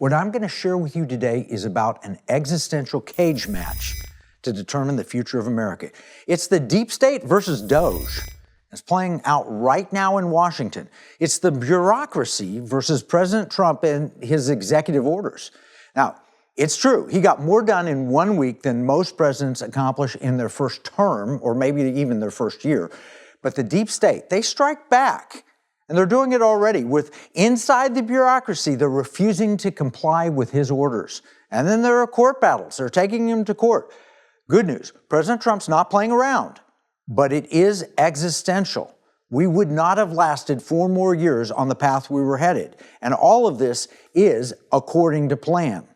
What I'm going to share with you today is about an existential cage match to determine the future of America. It's the deep state versus DOGE. It's playing out right now in Washington. It's the bureaucracy versus President Trump and his executive orders. Now, it's true, he got more done in 1 week than most presidents accomplish in their first term, or maybe even their first year. But the deep state, they strike back. And they're doing it already with inside the bureaucracy, they're refusing to comply with his orders. And then there are court battles. They're taking him to court. Good news, President Trump's not playing around, but it is existential. We would not have lasted 4 more years on the path we were headed. And all of this is according to plan.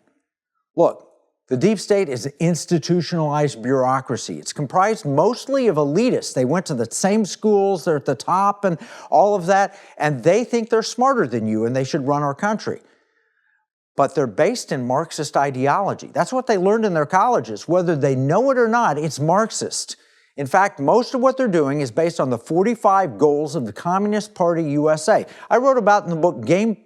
Look, the deep state is institutionalized bureaucracy. It's comprised mostly of elitists. They went to the same schools, they're at the top and all of that, and they think they're smarter than you and they should run our country. But they're based in Marxist ideology. That's what they learned in their colleges. Whether they know it or not, it's Marxist. In fact, most of what they're doing is based on the 45 goals of the Communist Party USA. I wrote about in the book Game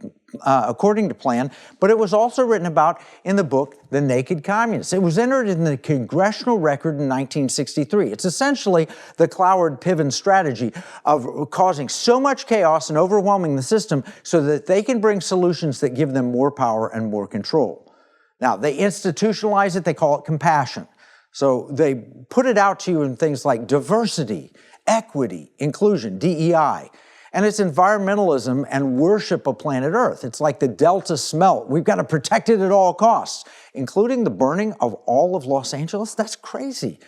According to Plan, but it was also written about in the book The Naked Communists. It was entered in the Congressional Record in 1963. It's essentially the Cloward-Piven strategy of causing so much chaos and overwhelming the system so that they can bring solutions that give them more power and more control. Now, they institutionalize it, they call it compassion. So they put it out to you in things like diversity, equity, inclusion, DEI. And it's environmentalism and worship of planet Earth. It's like the Delta smelt. We've got to protect it at all costs, including the burning of all of Los Angeles. That's crazy.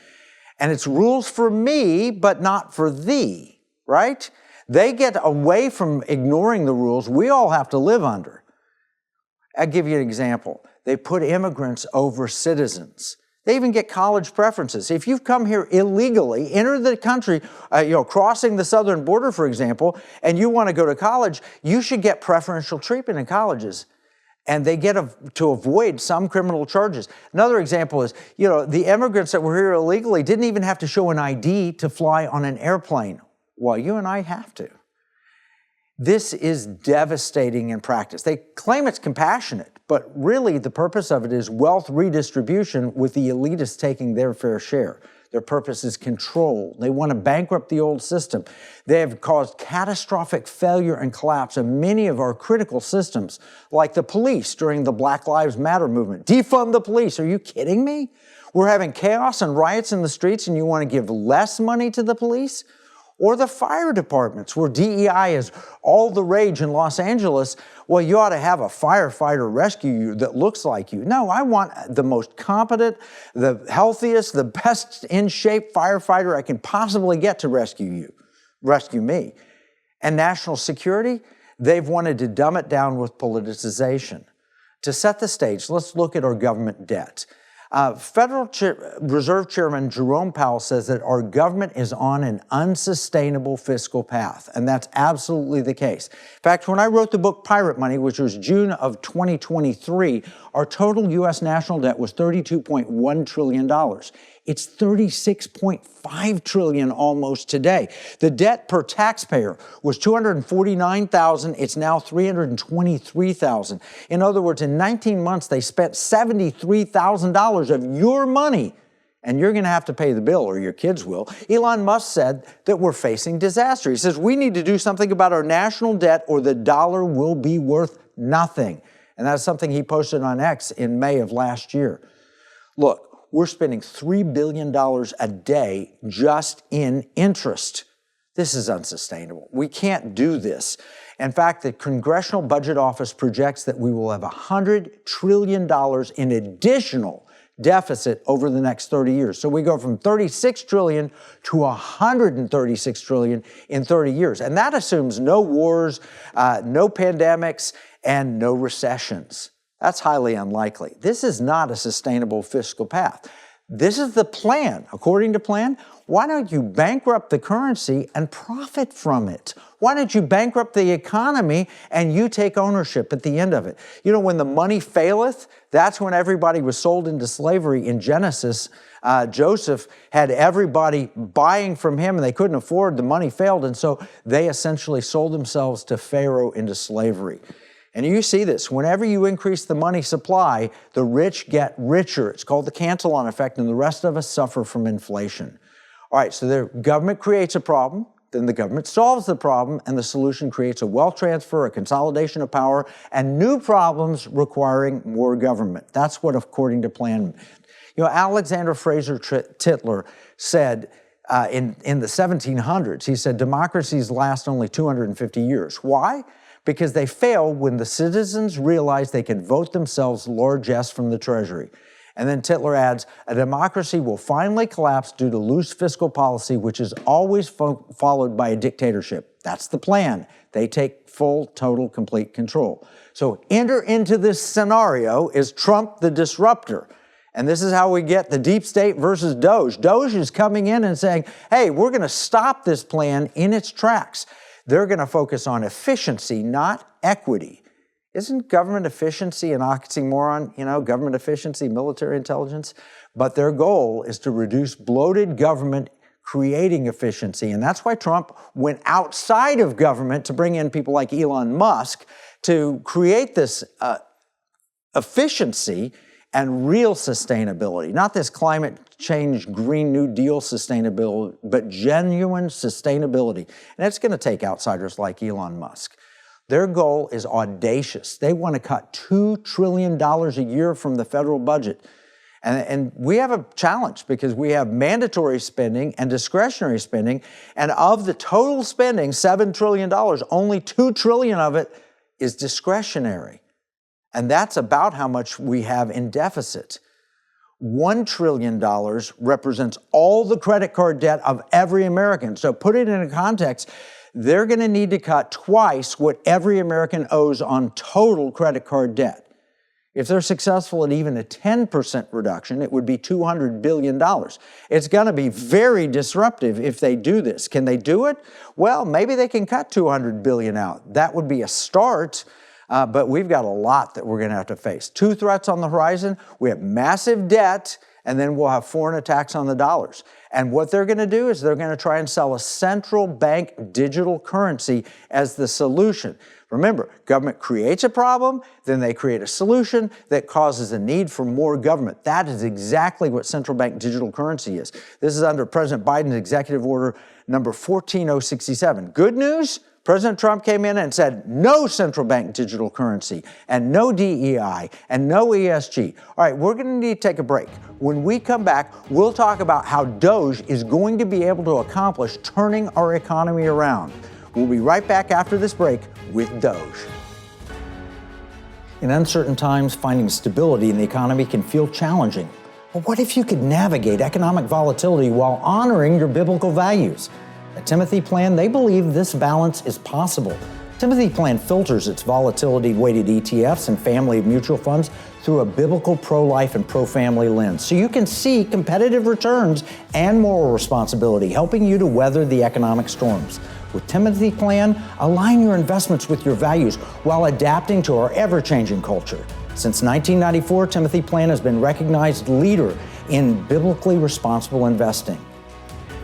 And it's rules for me, but not for thee, right? They get away from ignoring the rules we all have to live under. I'll give you an example. They put immigrants over citizens. They even get college preferences. If you've come here illegally, enter the country, crossing the southern border, for example, and you want to go to college, you should get preferential treatment in colleges. And they get to avoid some criminal charges. Another example is, the immigrants that were here illegally didn't even have to show an ID to fly on an airplane, while you and I have to. This is devastating in practice. They claim it's compassionate, but really the purpose of it is wealth redistribution with the elitists taking their fair share. Their purpose is control. They want to bankrupt the old system. They have caused catastrophic failure and collapse of many of our critical systems, like the police during the Black Lives Matter movement. Defund the police. Are you kidding me? We're having chaos and riots in the streets and you want to give less money to the police? Or the fire departments, where DEI is all the rage in Los Angeles. Well, you ought to have a firefighter rescue you that looks like you. No, I want the most competent, the healthiest, the best in shape firefighter I can possibly get to rescue me. And national security, they've wanted to dumb it down with politicization. To set the stage, let's look at our government debt. Federal Reserve Chairman Jerome Powell says that our government is on an unsustainable fiscal path, and that's absolutely the case. In fact, when I wrote the book Pirate Money, which was June of 2023, our total U.S. national debt was $32.1 trillion. It's $36.5 trillion almost today. The debt per taxpayer was $249,000. It's now $323,000. In other words, in 19 months, they spent $73,000 of your money, and you're going to have to pay the bill, or your kids will. Elon Musk said that we're facing disaster. He says we need to do something about our national debt, or the dollar will be worth nothing. And that's something he posted on X in May of last year. Look, we're spending $3 billion a day just in interest. This is unsustainable. We can't do this. In fact, the Congressional Budget Office projects that we will have $100 trillion in additional deficit over the next 30 years. So we go from 36 trillion to 136 trillion in 30 years. And that assumes no wars, no pandemics, and no recessions. That's highly unlikely. This is not a sustainable fiscal path. This is the plan. According to plan, why don't you bankrupt the currency and profit from it? Why don't you bankrupt the economy and you take ownership at the end of it? When the money faileth, that's when everybody was sold into slavery in Genesis. Joseph had everybody buying from him and they couldn't afford, the money failed, and so they essentially sold themselves to Pharaoh into slavery. And you see this, whenever you increase the money supply, the rich get richer. It's called the cancel-on effect, and the rest of us suffer from inflation. All right, so the government creates a problem, then the government solves the problem, and the solution creates a wealth transfer, a consolidation of power, and new problems requiring more government. That's what according to plan. You know, Alexander Fraser Tytler said in the 1700s, he said, democracies last only 250 years. Why? Because they fail when the citizens realize they can vote themselves largesse from the treasury. And then Tytler adds, a democracy will finally collapse due to loose fiscal policy, which is always followed by a dictatorship. That's the plan. They take full, total, complete control. So enter into this scenario is Trump the disruptor. And this is how we get the deep state versus DOGE. DOGE is coming in and saying, hey, we're going to stop this plan in its tracks. They're going to focus on efficiency, not equity. Isn't government efficiency an oxymoron? You know, government efficiency, military intelligence? But their goal is to reduce bloated government, creating efficiency. And that's why Trump went outside of government to bring in people like Elon Musk to create this efficiency and real sustainability. Not this climate change, Green New Deal sustainability, but genuine sustainability. And it's going to take outsiders like Elon Musk. Their goal is audacious. They want to cut $2 trillion a year from the federal budget. And we have a challenge because we have mandatory spending and discretionary spending. And of the total spending, $7 trillion, only $2 trillion of it is discretionary. And that's about how much we have in deficit. $1 trillion represents all the credit card debt of every American. So put it in a context, they're going to need to cut twice what every American owes on total credit card debt. If they're successful at even a 10% reduction, it would be $200 billion. It's going to be very disruptive if they do this. Can they do it? Well, maybe they can cut $200 billion out. That would be a start. But we've got a lot that we're going to have to face. Two threats on the horizon. We have massive debt, and then we'll have foreign attacks on the dollars. And what they're going to do is they're going to try and sell a central bank digital currency as the solution. Remember, government creates a problem, then they create a solution that causes a need for more government. That is exactly what central bank digital currency is. This is under President Biden's executive order number 14067. Good news? President Trump came in and said, no central bank digital currency, and no DEI, and no ESG. All right, we're going to need to take a break. When we come back, we'll talk about how DOGE is going to be able to accomplish turning our economy around. We'll be right back after this break with DOGE. In uncertain times, finding stability in the economy can feel challenging. But what if you could navigate economic volatility while honoring your biblical values? At Timothy Plan, they believe this balance is possible. Timothy Plan filters its volatility-weighted ETFs and family of mutual funds through a biblical pro-life and pro-family lens, so you can see competitive returns and moral responsibility, helping you to weather the economic storms. With Timothy Plan, align your investments with your values while adapting to our ever-changing culture. Since 1994, Timothy Plan has been recognized leader in biblically responsible investing.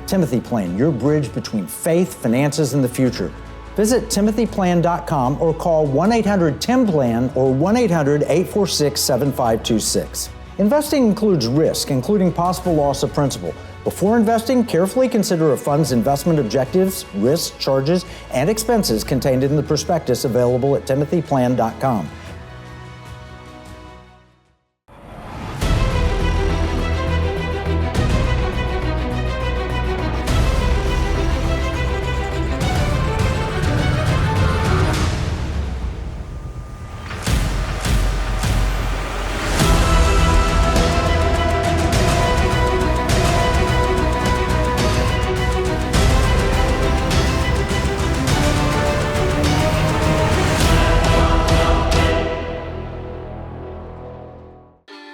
Timothy Plan, your bridge between faith, finances, and the future. Visit timothyplan.com or call 1-800-TIM-PLAN or 1-800-846-7526. Investing includes risk, including possible loss of principal. Before investing, carefully consider a fund's investment objectives, risks, charges, and expenses contained in the prospectus available at timothyplan.com.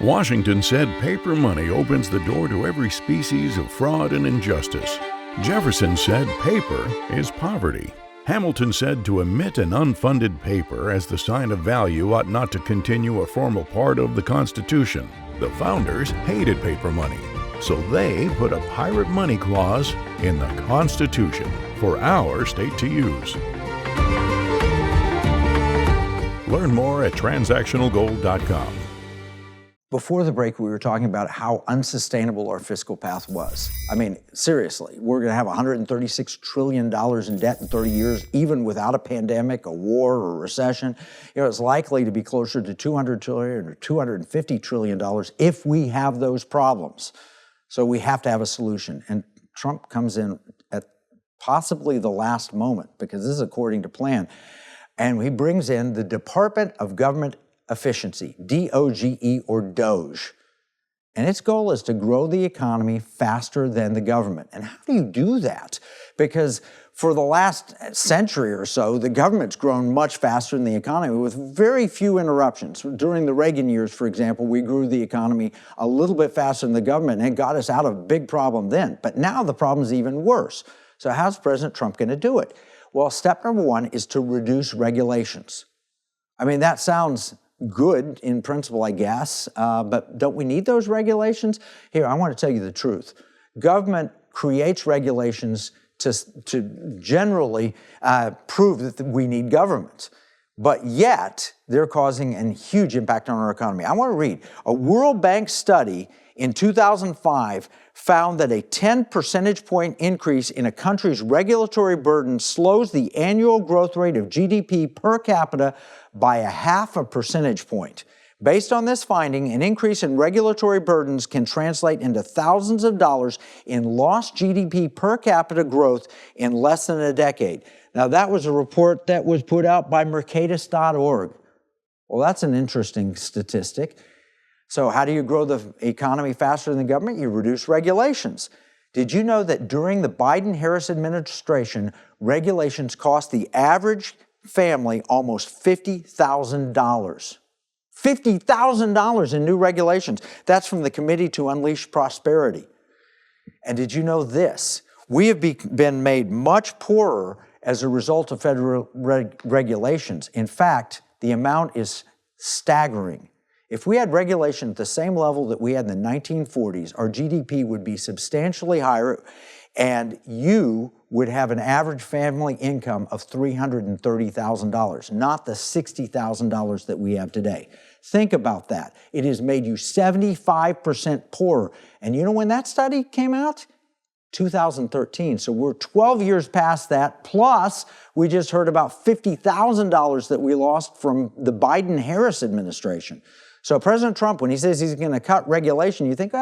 Washington said paper money opens the door to every species of fraud and injustice. Jefferson said paper is poverty. Hamilton said to emit an unfunded paper as the sign of value ought not to continue a formal part of the Constitution. The founders hated paper money, so they put a pirate money clause in the Constitution for our state to use. Learn more at transactionalgold.com. Before the break, we were talking about how unsustainable our fiscal path was. I mean, seriously, we're going to have $136 trillion in debt in 30 years, even without a pandemic, a war, or a recession. You know, it's likely to be closer to $200 trillion or $250 trillion if we have those problems. So we have to have a solution. And Trump comes in at possibly the last moment, because this is according to plan. And he brings in the Department of Government Efficiency, DOGE or DOGE. And its goal is to grow the economy faster than the government. And how do you do that? Because for the last century or so, the government's grown much faster than the economy with very few interruptions. During the Reagan years, for example, we grew the economy a little bit faster than the government, and it got us out of a big problem then. But now the problem's even worse. So how's President Trump going to do it? Well, step number one is to reduce regulations. I mean, that sounds good in principle, I guess, but don't we need those regulations? Here, I want to tell you the truth. Government creates regulations to generally prove that we need government, but yet they're causing a huge impact on our economy. I want to read a World Bank study in 2005 found that a 10 percentage point increase in a country's regulatory burden slows the annual growth rate of GDP per capita by 0.5 percentage point. Based on this finding, an increase in regulatory burdens can translate into thousands of dollars in lost GDP per capita growth in less than a decade. Now, that was a report that was put out by Mercatus.org. Well, that's an interesting statistic. So how do you grow the economy faster than the government? You reduce regulations. Did you know that during the Biden-Harris administration, regulations cost the average family almost $50,000? $50,000 in new regulations. That's from the Committee to Unleash Prosperity. And did you know this? We have been made much poorer as a result of federal regulations. In fact, the amount is staggering. If we had regulation at the same level that we had in the 1940s, our GDP would be substantially higher, and you would have an average family income of $330,000, not the $60,000 that we have today. Think about that. It has made you 75% poorer. And you know when that study came out? 2013. So we're 12 years past that, plus we just heard about $50,000 that we lost from the Biden-Harris administration. So President Trump, when he says he's going to cut regulation, you think,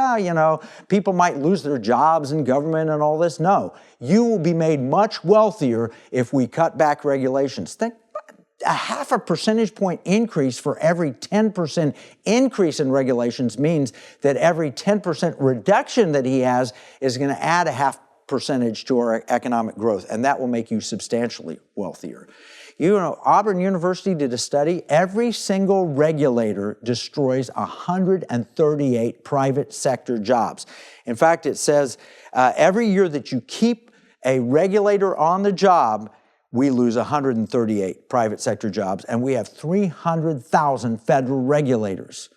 people might lose their jobs in government and all this. No, you will be made much wealthier if we cut back regulations. Think 0.5 percentage point increase for every 10% increase in regulations means that every 10% reduction that he has is going to add 0.5 percentage to our economic growth, and that will make you substantially wealthier. You know, Auburn University did a study. Every single regulator destroys 138 private sector jobs. In fact, it says every year that you keep a regulator on the job, we lose 138 private sector jobs, and we have 300,000 federal regulators.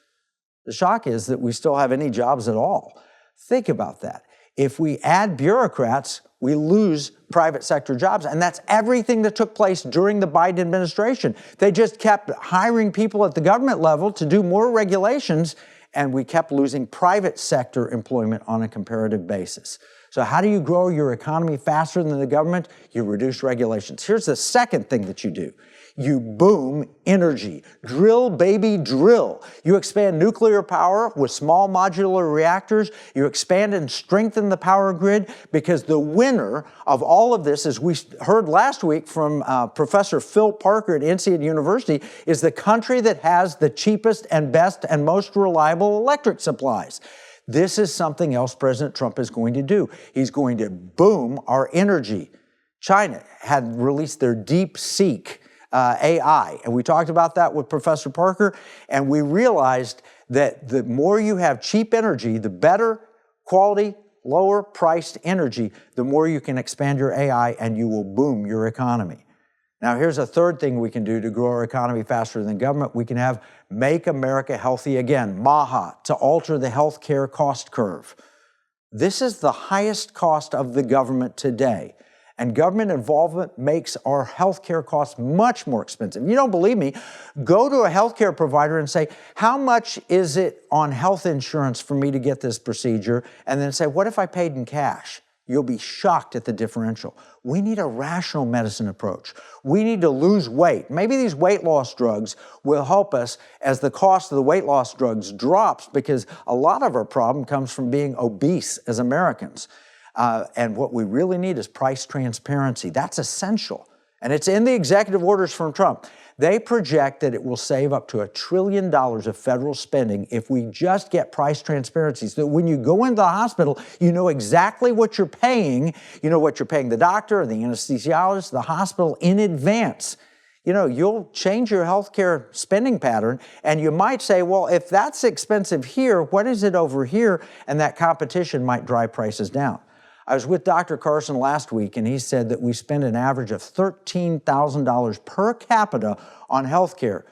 The shock is that we still have any jobs at all. Think about that. If we add bureaucrats, we lose private sector jobs, and that's everything that took place during the Biden administration. They just kept hiring people at the government level to do more regulations, and we kept losing private sector employment on a comparative basis. So how do you grow your economy faster than the government? You reduce regulations. Here's the second thing that you do. You boom energy. Drill, baby, drill. You expand nuclear power with small modular reactors. You expand and strengthen the power grid, because the winner of all of this, as we heard last week from Professor Phil Parker at NC University, is the country that has the cheapest and best and most reliable electric supplies. This is something else President Trump is going to do. He's going to boom our energy. China had released their DeepSeek AI, and we talked about that with Professor Parker, and we realized that the more you have cheap energy, the better quality, lower priced energy, the more you can expand your AI and you will boom your economy. Now, here's a third thing we can do to grow our economy faster than government. We can have Make America Healthy Again, MAHA, to alter the healthcare cost curve. This is the highest cost of the government today. And government involvement makes our healthcare costs much more expensive. You don't believe me? Go to a healthcare provider and say, how much is it on health insurance for me to get this procedure? And then say, what if I paid in cash? You'll be shocked at the differential. We need a rational medicine approach. We need to lose weight. Maybe these weight loss drugs will help us as the cost of the weight loss drugs drops, because a lot of our problem comes from being obese as Americans. And what we really need is price transparency. That's essential. And it's in the executive orders from Trump. They project that it will save up to $1 trillion of federal spending if we just get price transparency, so that when you go into the hospital, you know exactly what you're paying. You know what you're paying the doctor, the anesthesiologist, the hospital in advance. You know, you'll change your healthcare spending pattern, and you might say, well, if that's expensive here, what is it over here? And that competition might drive prices down. I was with Dr. Carson last week, and he said that we spend an average of $13,000 per capita on healthcare.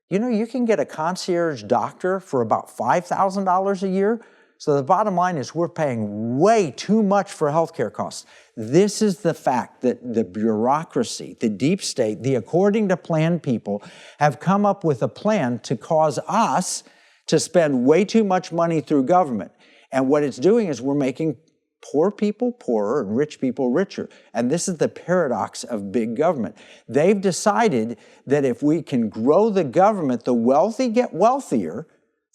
You know, you can get a concierge doctor for about $5,000 a year. So the bottom line is we're paying way too much for healthcare costs. This is the fact that the bureaucracy, the deep state, the according to plan people have come up with a plan to cause us to spend way too much money through government. And what it's doing is we're making poor people poorer and rich people richer. And this is the paradox of big government. They've decided that if we can grow the government, the wealthy get wealthier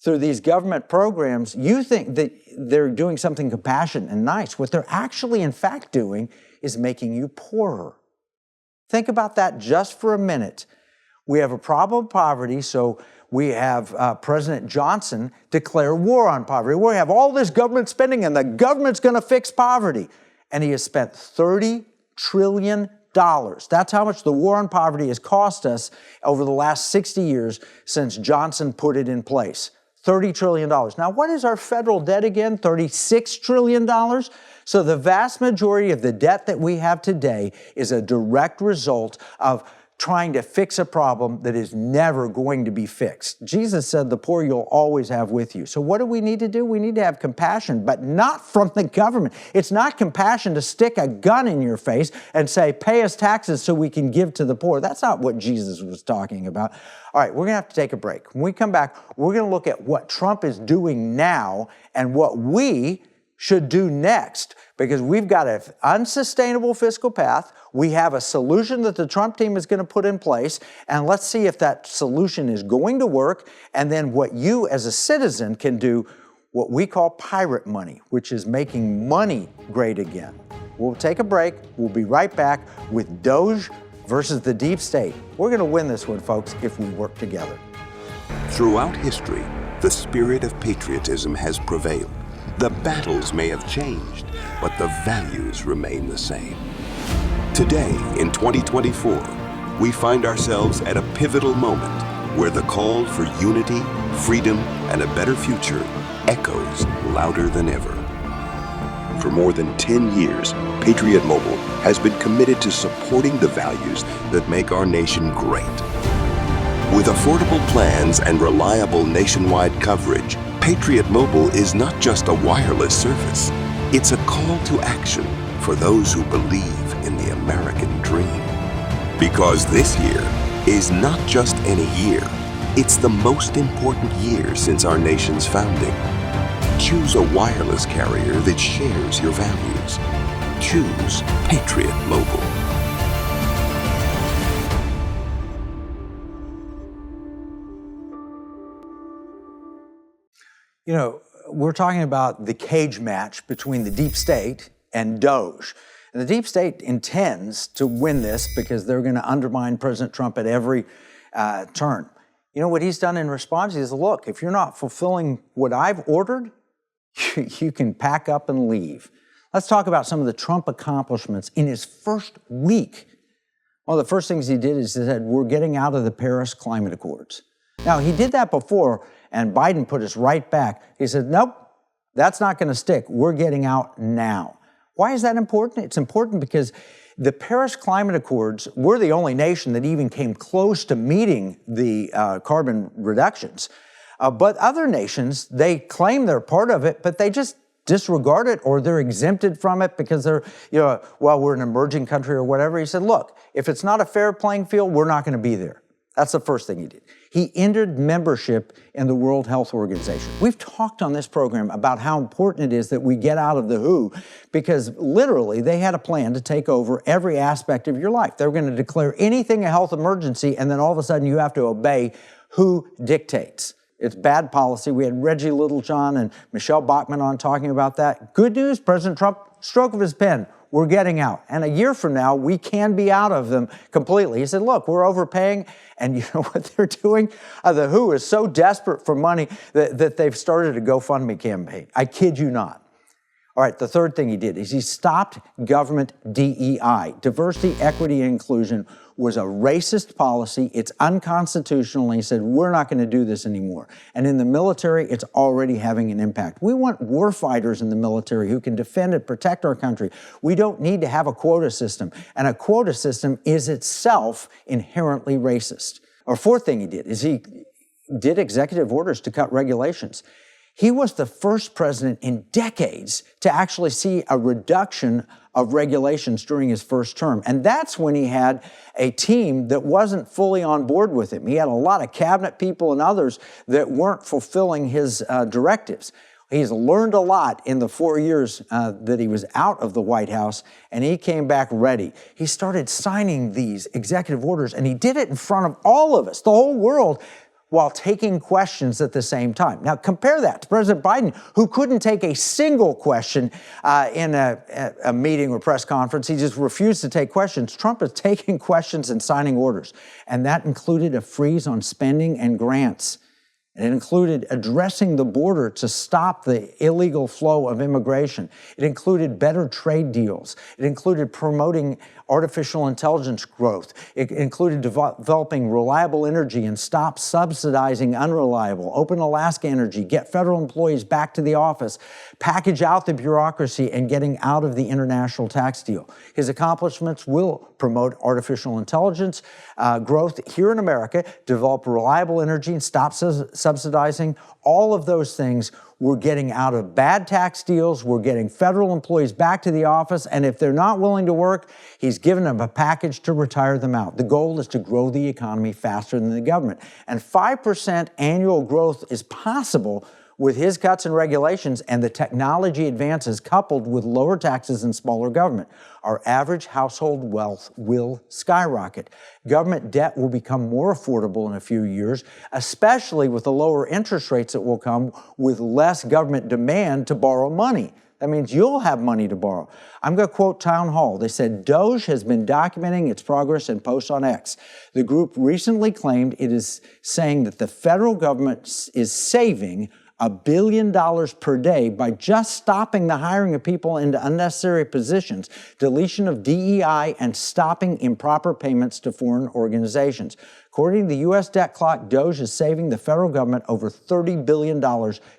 through these government programs. You think that they're doing something compassionate and nice. What they're actually, in fact, doing is making you poorer. Think about that just for a minute. We have a problem of poverty, so we have President Johnson declare war on poverty. We have all this government spending, and the government's going to fix poverty. And he has spent $30 trillion. That's how much the war on poverty has cost us over the last 60 years since Johnson put it in place. $30 trillion. Now, what is our federal debt again? $36 trillion? So the vast majority of the debt that we have today is a direct result of trying to fix a problem that is never going to be fixed. Jesus said, the poor you'll always have with you. So what do we need to do? We need to have compassion, but not from the government. It's not compassion to stick a gun in your face and say, pay us taxes so we can give to the poor. That's not what Jesus was talking about. All right, we're going to have to take a break. When we come back, we're going to look at what Trump is doing now and what we should do next, because we've got an unsustainable fiscal path. We have a solution that the Trump team is going to put in place, and let's see if that solution is going to work, and then what you as a citizen can do, what we call pirate money, which is making money great again. We'll take a break. We'll be right back with DOGE versus the deep state. We're going to win this one, folks, if we work together. Throughout history, the spirit of patriotism has prevailed. The battles may have changed, but the values remain the same. Today, in 2024, we find ourselves at a pivotal moment where the call for unity, freedom, and a better future echoes louder than ever. For more than 10 years, Patriot Mobile has been committed to supporting the values that make our nation great. With affordable plans and reliable nationwide coverage, Patriot Mobile is not just a wireless service. It's a call to action for those who believe in the American dream. Because this year is not just any year, it's the most important year since our nation's founding. Choose a wireless carrier that shares your values. Choose Patriot Mobile. You know, we're talking about the cage match between the deep state and DOGE. And the deep state intends to win this because they're going to undermine President Trump at every turn. You know what he's done in response? He says, look, if you're not fulfilling what I've ordered, you can pack up and leave. Let's talk about some of the Trump accomplishments in his first week. One of the first things he did is he said, we're getting out of the Paris Climate Accords. Now, he did that before, and Biden put us right back. He said, nope, that's not going to stick. We're getting out now. Why is that important? It's important because the Paris Climate Accords, we're the only nation that even came close to meeting the carbon reductions. But other nations, they claim they're part of it, but they just disregard it or they're exempted from it because they're, well, we're an emerging country or whatever. He said, look, if it's not a fair playing field, we're not going to be there. That's the first thing he did. He ended membership in the World Health Organization. We've talked on this program about how important it is that we get out of the WHO because literally they had a plan to take over every aspect of your life. They were going to declare anything a health emergency and then all of a sudden you have to obey who dictates. It's bad policy. We had Reggie Littlejohn and Michelle Bachmann on talking about that. Good news, President Trump, stroke of his pen, we're getting out. And a year from now, we can be out of them completely. He said, look, we're overpaying. And you know what they're doing? The WHO is so desperate for money that they've started a GoFundMe campaign. I kid you not. All right, the third thing he did is he stopped government DEI. Diversity, equity, and inclusion was a racist policy. It's unconstitutional. And he said, we're not going to do this anymore. And in the military, it's already having an impact. We want warfighters in the military who can defend and protect our country. We don't need to have a quota system. And a quota system is itself inherently racist. Our fourth thing he did is he did executive orders to cut regulations. He was the first president in decades to actually see a reduction of regulations during his first term. And that's when he had a team that wasn't fully on board with him. He had a lot of cabinet people and others that weren't fulfilling his directives. He's learned a lot in the 4 years that he was out of the White House, and he came back ready. He started signing these executive orders, and he did it in front of all of us, the whole world, while taking questions at the same time. Now, compare that to President Biden, who couldn't take a single question in a meeting or press conference. He just refused to take questions. Trump is taking questions and signing orders, and that included a freeze on spending and grants. It included addressing the border to stop the illegal flow of immigration. It included better trade deals. It included promoting artificial intelligence growth. It included developing reliable energy and stop subsidizing unreliable. Open Alaska Energy, get federal employees back to the office, package out the bureaucracy, and getting out of the international tax deal. His accomplishments will promote artificial intelligence growth here in America, develop reliable energy, and stop subsidizing. All of those things, we're getting out of bad tax deals, we're getting federal employees back to the office, and if they're not willing to work, he's given them a package to retire them out. The goal is to grow the economy faster than the government. And 5% annual growth is possible with his cuts and regulations and the technology advances coupled with lower taxes and smaller government. Our average household wealth will skyrocket. Government debt will become more affordable in a few years, especially with the lower interest rates that will come with less government demand to borrow money. That means you'll have money to borrow. I'm going to quote Town Hall. They said, DOGE has been documenting its progress in posts on X. The group recently claimed it is saying that the federal government is saving $1 billion per day by just stopping the hiring of people into unnecessary positions, deletion of DEI, and stopping improper payments to foreign organizations. According to the U.S. debt clock, DOGE is saving the federal government over $30 billion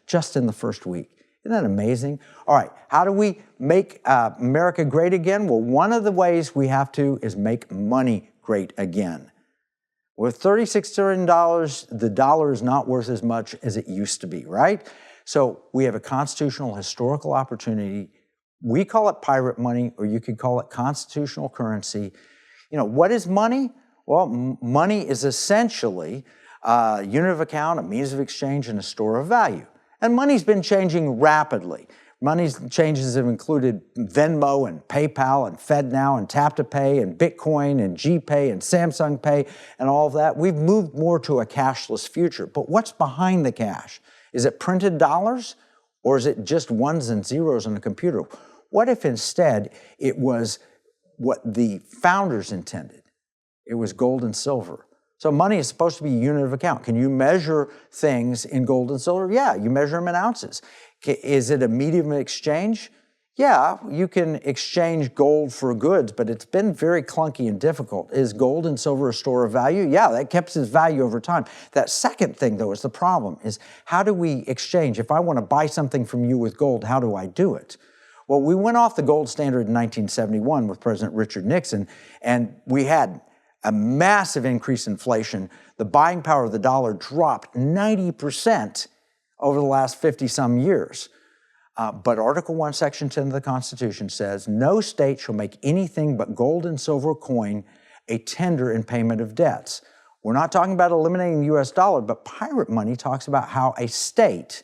just in the first week. Isn't that amazing? All right, how do we make America great again? Well, one of the ways we have to is make money great again. With $36 trillion, the dollar is not worth as much as it used to be, right? So we have a constitutional historical opportunity. We call it pirate money, or you could call it constitutional currency. You know, what is money? Well, money is essentially a unit of account, a means of exchange, and a store of value. And money's been changing rapidly. Money's changes have included Venmo and PayPal and FedNow and Tap to Pay and Bitcoin and GPay and Samsung Pay and all of that. We've moved more to a cashless future. But what's behind the cash? Is it printed dollars or is it just ones and zeros on a computer? What if instead it was what the founders intended? It was gold and silver. So money is supposed to be a unit of account. Can you measure things in gold and silver? Yeah, you measure them in ounces. Is it a medium of exchange? Yeah, you can exchange gold for goods, but it's been very clunky and difficult. Is gold and silver a store of value? Yeah, that keeps its value over time. That second thing, though, is the problem, is how do we exchange? If I want to buy something from you with gold, how do I do it? Well, we went off the gold standard in 1971 with President Richard Nixon, and we had a massive increase in inflation. The buying power of the dollar dropped 90% over the last 50-some years. But Article 1, Section 10 of the Constitution says, no state shall make anything but gold and silver coin a tender in payment of debts. We're not talking about eliminating the U.S. dollar, but pirate money talks about how a state,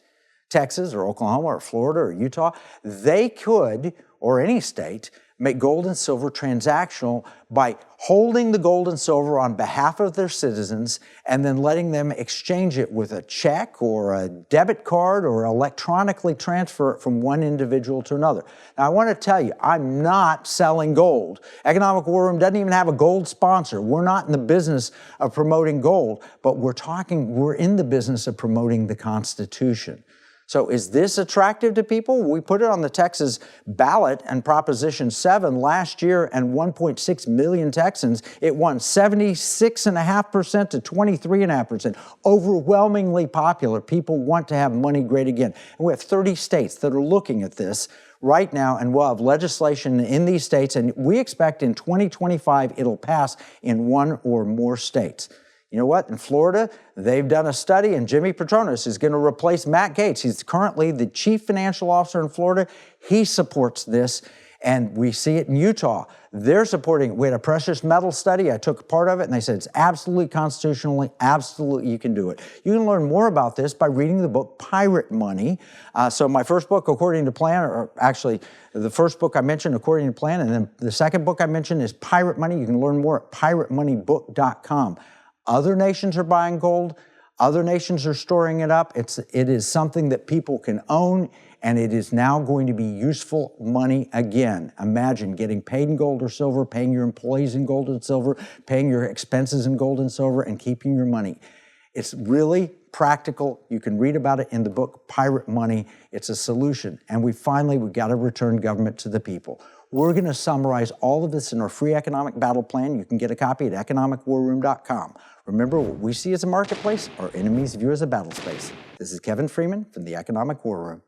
Texas or Oklahoma or Florida or Utah, they could, or any state, make gold and silver transactional by holding the gold and silver on behalf of their citizens and then letting them exchange it with a check or a debit card or electronically transfer it from one individual to another. Now, I want to tell you, I'm not selling gold. Economic War Room doesn't even have a gold sponsor. We're not in the business of promoting gold, but we're in the business of promoting the Constitution. So is this attractive to people? We put it on the Texas ballot and Proposition 7 last year, and 1.6 million Texans, it won 76.5% to 23.5%. Overwhelmingly popular. People want to have money great again. And we have 30 states that are looking at this right now, and we'll have legislation in these states, and we expect in 2025 it'll pass in one or more states. You know what? In Florida, they've done a study, and Jimmy Patronis is going to replace Matt Gaetz. He's currently the chief financial officer in Florida. He supports this, and we see it in Utah. They're supporting it. We had a precious metal study. I took part of it, and they said it's absolutely constitutionally, absolutely you can do it. You can learn more about this by reading the book Pirate Money. So my first book, According to Plan, or actually the first book I mentioned, According to Plan, and then the second book I mentioned is Pirate Money. You can learn more at piratemoneybook.com. Other nations are buying gold. Other nations are storing it up. It is something that people can own, and it is now going to be useful money again. Imagine getting paid in gold or silver, paying your employees in gold and silver, paying your expenses in gold and silver, and keeping your money. It's really practical. You can read about it in the book Pirate Money. It's a solution. And we've got to return government to the people. We're going to summarize all of this in our free economic battle plan. You can get a copy at economicwarroom.com. Remember, what we see as a marketplace, our enemies view as a battle space. This is Kevin Freeman from the Economic War Room.